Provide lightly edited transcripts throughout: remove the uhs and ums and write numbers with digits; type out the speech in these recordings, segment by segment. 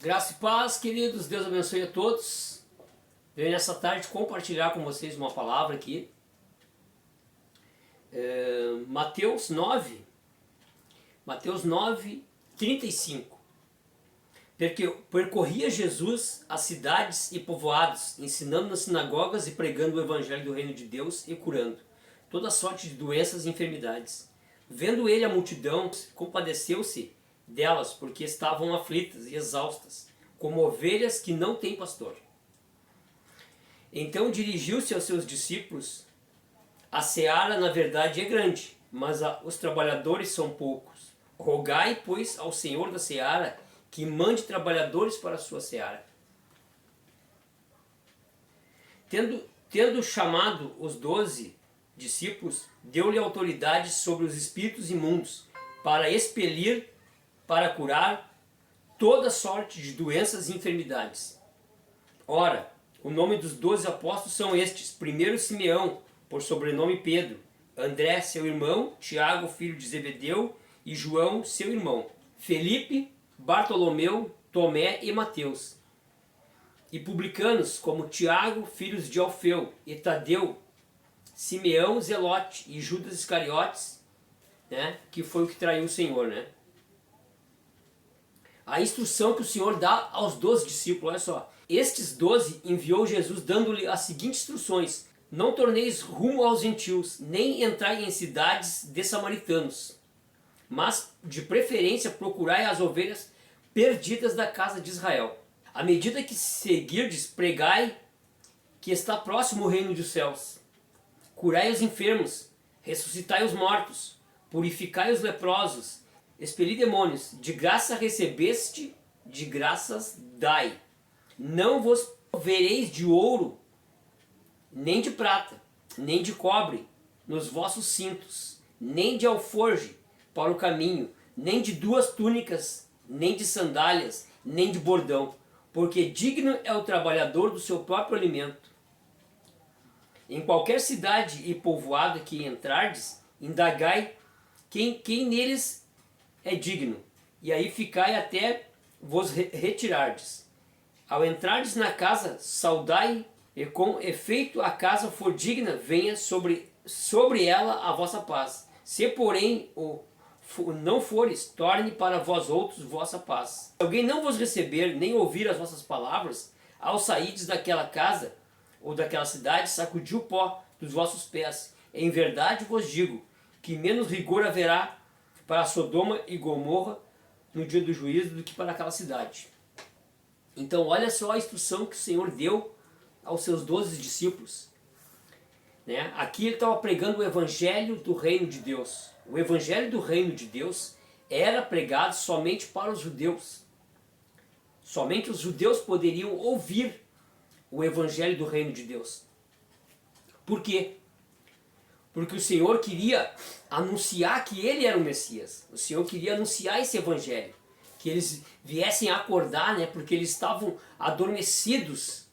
Graça e paz, queridos, Deus abençoe a todos. Venho nessa tarde compartilhar com vocês uma palavra aqui. Mateus 9, 35. Percorria Jesus as cidades e povoados, ensinando nas sinagogas e pregando o evangelho do reino de Deus e curando toda sorte de doenças e enfermidades. Vendo ele a multidão, compadeceu-se delas, porque estavam aflitas e exaustas, como ovelhas que não têm pastor. Então dirigiu-se aos seus discípulos: a seara, na verdade, é grande, mas os trabalhadores são poucos. Rogai, pois, ao Senhor da seara que mande trabalhadores para a sua seara. Tendo chamado os 12 discípulos, deu-lhe autoridade sobre os espíritos imundos, para expelir, para curar toda sorte de doenças e enfermidades. Ora, o nome dos 12 apóstolos são estes: primeiro Simeão, por sobrenome Pedro; André, seu irmão; Tiago, filho de Zebedeu; e João, seu irmão; Felipe, Bartolomeu, Tomé e Mateus; e publicanos como Tiago, filhos de Alfeu, e Tadeu; Simeão, Zelote, e Judas Iscariotes, que foi o que traiu o Senhor. A instrução que o Senhor dá aos 12 discípulos, olha só. Estes 12 enviou Jesus dando-lhe as seguintes instruções: não torneis rumo aos gentios, nem entrai em cidades de samaritanos, mas de preferência procurai as ovelhas perdidas da casa de Israel. À medida que seguirdes, pregai que está próximo o reino dos céus. Curai os enfermos, ressuscitai os mortos, purificai os leprosos, expeli demônios. De graça recebeste, de graças dai. Não vos vereis de ouro, nem de prata, nem de cobre nos vossos cintos, nem de alforje para o caminho, nem de 2 túnicas, nem de sandálias, nem de bordão, porque digno é o trabalhador do seu próprio alimento. Em qualquer cidade e povoado que entrardes, indagai quem neles é digno, e aí ficai até vos retirardes. Ao entrardes na casa, saudai, e com efeito a casa for digna, venha sobre ela a vossa paz. Se porém não fores, torne para vós outros vossa paz. Se alguém não vos receber, nem ouvir as vossas palavras, ao saídes daquela casa ou daquela cidade, sacudi o pó dos vossos pés. Em verdade vos digo, que menos rigor haverá para Sodoma e Gomorra no dia do juízo do que para aquela cidade. Então olha só a instrução que o Senhor deu aos seus 12 discípulos. Aqui ele estava pregando o evangelho do reino de Deus. O evangelho do reino de Deus era pregado somente para os judeus. Somente os judeus poderiam ouvir o evangelho do reino de Deus. Por quê? Porque o Senhor queria anunciar que ele era o Messias. O Senhor queria anunciar esse evangelho, que eles viessem a acordar, porque eles estavam adormecidos.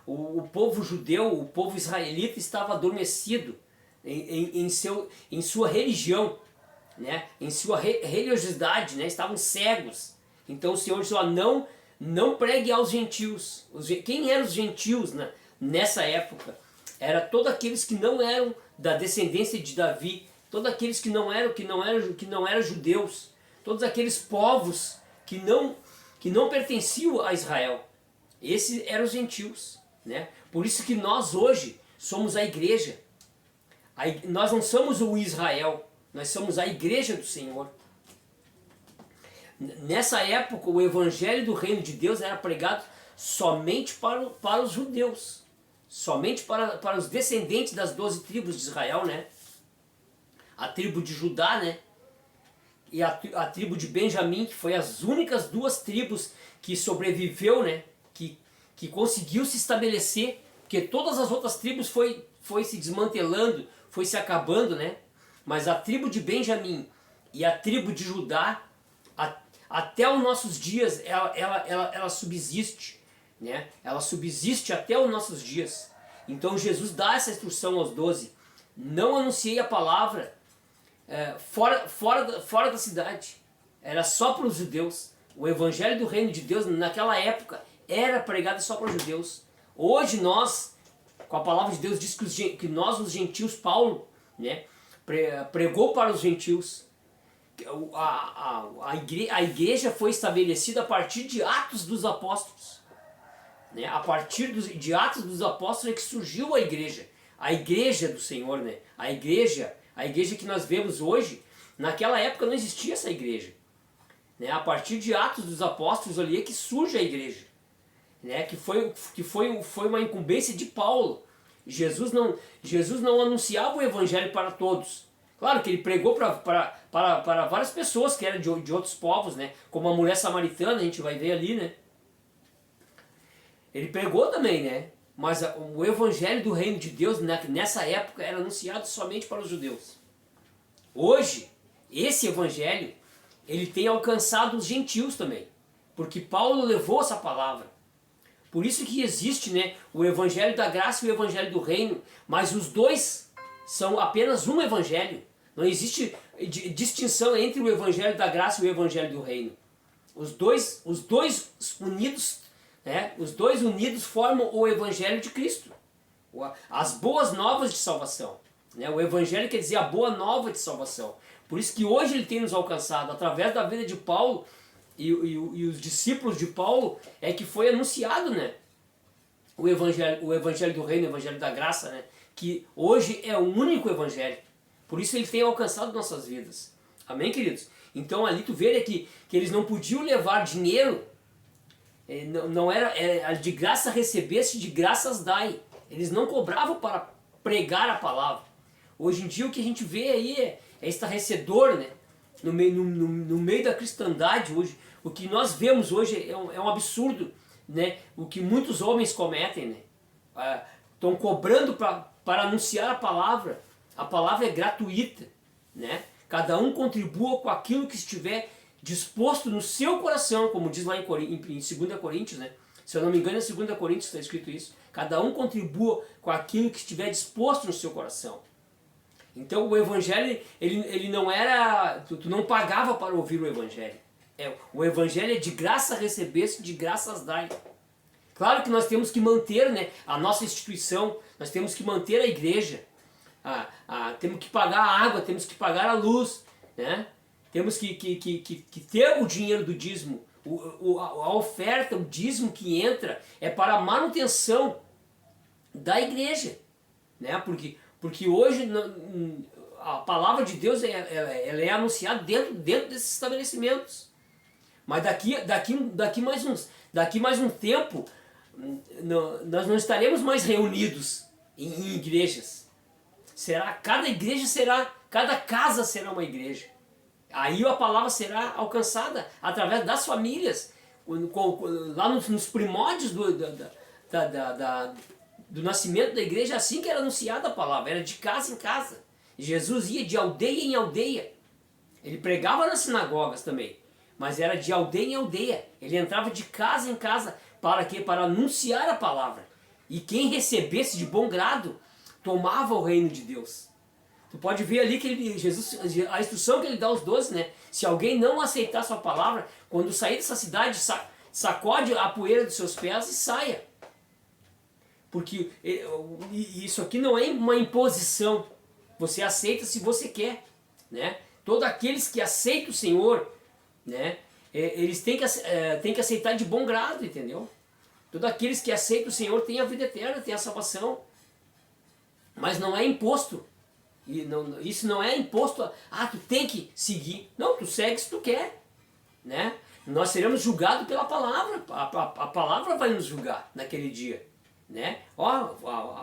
O povo judeu, o povo israelita estava adormecido em sua religião, em sua religiosidade, estavam cegos. Então o Senhor disse: não pregue aos gentios. Quem eram os gentios nessa época? Era todos aqueles que não eram da descendência de Davi, todos aqueles que não eram judeus, todos aqueles povos que não pertenciam a Israel. Esses eram os gentios. Por isso que nós hoje somos a igreja. Nós não somos o Israel, nós somos a igreja do Senhor. Nessa época, o evangelho do reino de Deus era pregado somente para os judeus, somente para os descendentes das 12 tribos de Israel, a tribo de Judá, e a tribo de Benjamim, que foi as únicas 2 tribos que sobreviveu, que conseguiu se estabelecer, porque todas as outras tribos foi se desmantelando, foi se acabando, mas a tribo de Benjamim e a tribo de Judá, até os nossos dias, ela subsiste, ela subsiste até os nossos dias. Então Jesus dá essa instrução aos 12: não anunciei a palavra fora da cidade, era só para os judeus. o evangelho do reino de Deus naquela época era pregado só para os judeus. Hoje nós, com a palavra de Deus, diz que nós, os gentios, Paulo, né, pregou para os gentios. A igreja foi estabelecida a partir de Atos dos Apóstolos. Né? A partir de Atos dos Apóstolos é que surgiu a igreja do Senhor. Né? A igreja que nós vemos hoje, naquela época não existia essa igreja. Né? A partir de Atos dos Apóstolos ali é que surge a igreja. Né? Que foi uma incumbência de Paulo. Jesus não anunciava o evangelho para todos. Claro que ele pregou para várias pessoas que eram de outros povos, né? Como a mulher samaritana, a gente vai ver ali, né? Ele pregou também, né? Mas o evangelho do reino de Deus nessa época era anunciado somente para os judeus. Hoje, esse evangelho, ele tem alcançado os gentios também. Porque Paulo levou essa palavra. Por isso que existe, né, o evangelho da graça e o evangelho do reino, mas os dois são apenas um evangelho. Não existe distinção entre o evangelho da graça e o evangelho do reino. Os dois unidos, né, os dois unidos formam o evangelho de Cristo. As boas novas de salvação. Né? O evangelho quer dizer a boa nova de salvação. Por isso que hoje ele tem nos alcançado, através da vida de Paulo, e os discípulos de Paulo, é que foi anunciado, né, o evangelho do reino, o evangelho da graça, né, que hoje é o único evangelho. Por isso ele tem alcançado nossas vidas. Amém, queridos? Então ali tu vê, né, que eles não podiam levar dinheiro, não era de graça recebeste, de graças dai. Eles não cobravam para pregar a palavra. Hoje em dia o que a gente vê aí é estarrecedor, né, no meio da cristandade hoje. O que nós vemos hoje é um absurdo, né? O que muitos homens cometem, né? Estão cobrando para anunciar a palavra. A palavra é gratuita, né? Cada um contribua com aquilo que estiver disposto no seu coração, como diz lá em 2 Coríntios, né? Se eu não me engano, em 2 Coríntios está escrito isso. Cada um contribua com aquilo que estiver disposto no seu coração. Então o evangelho, ele não era... Tu não pagava para ouvir o evangelho. O evangelho é de graça recebeste, de graças dai. Claro que nós temos que manter, né, a nossa instituição, nós temos que manter a igreja, temos que pagar a água, temos que pagar a luz, né? Temos que ter o dinheiro do dízimo. A oferta, o dízimo que entra é para a manutenção da igreja, né? Porque hoje a palavra de Deus ela é anunciada dentro desses estabelecimentos. Mas daqui mais um tempo, nós não estaremos mais reunidos em igrejas. Cada casa será uma igreja. Aí a palavra será alcançada através das famílias. Lá nos primórdios do nascimento da igreja, assim que era anunciada a palavra, era de casa em casa. Jesus ia de aldeia em aldeia. Ele pregava nas sinagogas também. Mas era de aldeia em aldeia. Ele entrava de casa em casa. Para quê? Para anunciar a palavra. E quem recebesse de bom grado, tomava o reino de Deus. Tu pode ver ali que Jesus, a instrução que ele dá aos 12, né? Se alguém não aceitar sua palavra, quando sair dessa cidade, sacode a poeira dos seus pés e saia. Porque isso aqui não é uma imposição. Você aceita se você quer, né? Todos aqueles que aceitam o Senhor, né, eles têm que aceitar de bom grado, entendeu? Todos aqueles que aceitam o Senhor têm a vida eterna, têm a salvação. Mas não é imposto. Isso não é imposto tu tem que seguir. Não, tu segue se tu quer, né? Nós seremos julgados pela palavra. A palavra vai nos julgar naquele dia, né?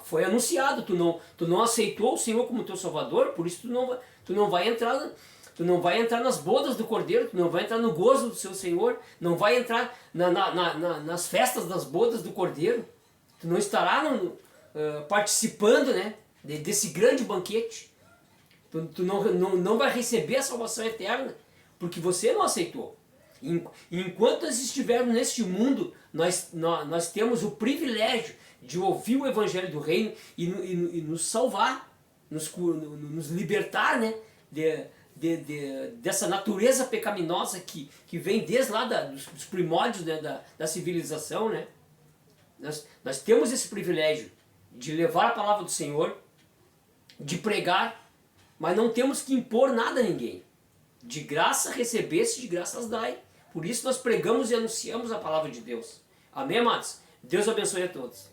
Foi anunciado, tu não aceitou o Senhor como teu Salvador, por isso tu não vai entrar nas bodas do Cordeiro, tu não vai entrar no gozo do seu Senhor, não vai entrar nas festas das bodas do Cordeiro, tu não estará participando, né, desse grande banquete, tu não vai receber a salvação eterna, porque você não aceitou. Enquanto nós estivermos neste mundo, nós temos o privilégio de ouvir o Evangelho do Reino e nos salvar, nos libertar, né, dessa natureza pecaminosa que vem desde lá dos primórdios, né, da civilização, né? Nós temos esse privilégio de levar a palavra do Senhor, de pregar, mas não temos que impor nada a ninguém. De graça recebeste, de graça as dai. Por isso nós pregamos e anunciamos a palavra de Deus. Amém, amados? Deus abençoe a todos.